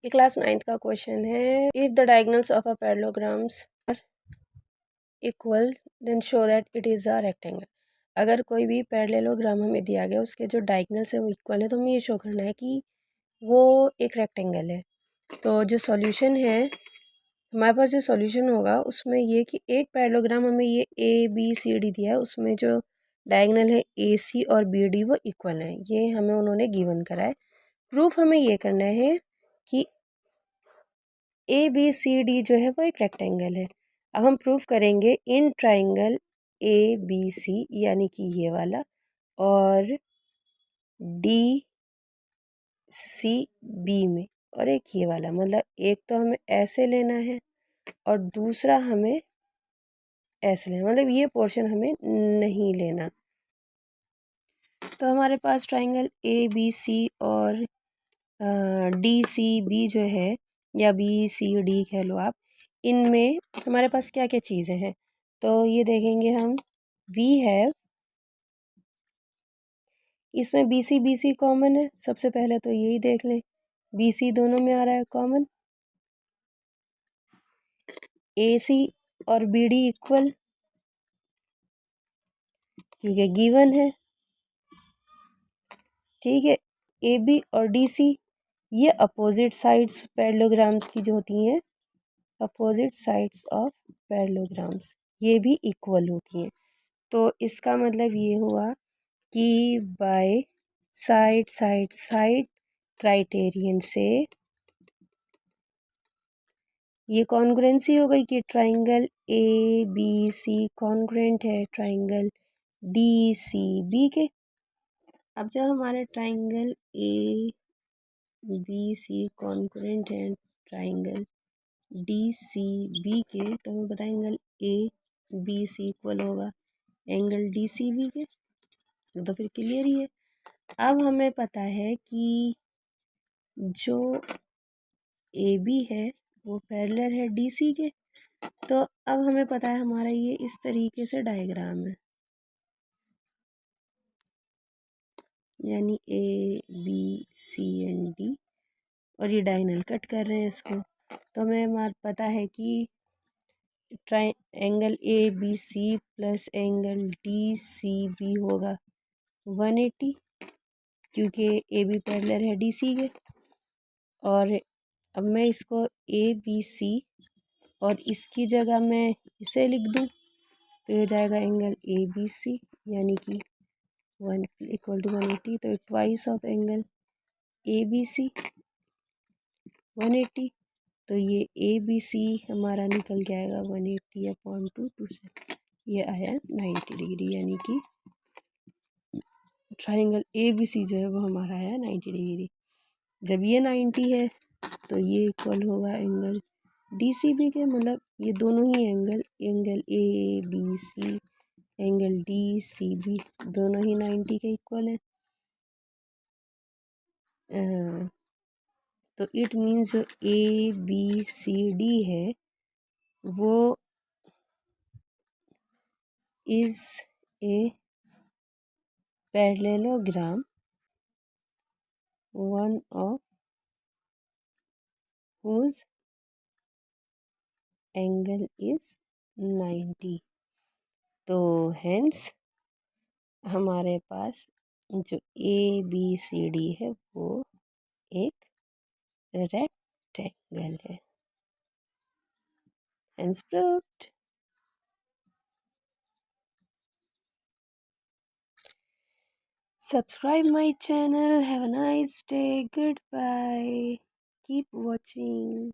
ये class 9th का question है। If the diagonals of a parallelograms are equal then show that it is a rectangle. अगर कोई भी पैरेललोग्राम हमें दिया गया उसके जो डायगोनल्स है वो इक्वल है तो हमें ये शो करना है कि वो एक रेक्टेंगल है। तो जो सॉल्यूशन है, हमारे पास जो सॉल्यूशन होगा उसमें ये कि एक पैरेललोग्राम हमें ये ए बी सी डी दिया है, उसमें जो डायगोनल है ए सी और बी डी वो इक्वल है, ये हमें उन्होंने गिवन करा है। प्रूफ हमें ये करना है कि ए बी सी डी जो है वो एक रेक्टेंगल है। अब हम प्रूफ करेंगे इन ट्राइंगल ए बी सी यानी कि ये वाला, और डी सी बी में, और एक ये वाला, मतलब एक तो हमें ऐसे लेना है और दूसरा हमें ऐसे लेना, मतलब ये पोर्शन हमें नहीं लेना। तो हमारे पास ट्राइंगल ए बी सी और डी सी बी जो है, या बी सी डी कह लो आप, इनमें हमारे पास क्या क्या चीज़ें हैं। तो ये देखेंगे हम, वी हैव, इसमें बी सी कॉमन है, सबसे पहले तो यही देख लें, बी सी दोनों में आ रहा है कॉमन। ए सी और बी डी इक्वल, क्योंकि गिवन है। ठीक है, ए बी और डी सी ये अपोजिट साइड्स पैरेललोग्राम्स की जो होती हैं, अपोजिट साइड्स ऑफ पैरेललोग्राम्स, ये भी इक्वल होती हैं। तो इसका मतलब ये हुआ कि by side side side criterion से ये कॉन्ग्रुएंसी हो गई कि triangle A B C congruent है ट्राइंगल डी सी बी के। अब जब हमारे triangle A B C congruent है ट्राइंगल डी सी बी के, तो हमें पता है angle A B C equal होगा एंगल डी सी बी के, तो फिर क्लियर ही है। अब हमें पता है कि जो ए बी है वो पैरेलल है डी सी के, तो अब हमें पता है हमारा ये इस तरीके से डायग्राम है, यानी A B C and D, और ये डायगोनल कट कर रहे हैं इसको। तो हमें पता है कि triangle A B C plus angle D C B होगा 180, क्योंकि ए बी पैरेलल है डी सी के। और अब मैं इसको ए बी सी और इसकी जगह मैं इसे लिख दूँ तो ये हो जाएगा एंगल ए बी सी, यानी कि 1 = 180, तो twice of angle A B C 180, तो ये ए बी सी हमारा निकल के आएगा 180/2 से, ये आया 90 डिग्री, यानी कि ट्राइंगल ए बी सी जो है वो हमारा आया 90 डिग्री। जब ये 90 है तो ये इक्वल होगा एंगल डी सी बी के, मतलब ये दोनों ही angle, angle A B C angle D C B दोनों ही 90 के इक्वल है। तो इट मीन्स जो ए बी सी डी है वो is a parallelogram, one of whose angle is 90। तो हेंस हमारे पास जो ए बी सी डी है वो एक रेक्टेंगल है। Hence proved. Subscribe my channel. Have a nice day. Goodbye. Keep watching.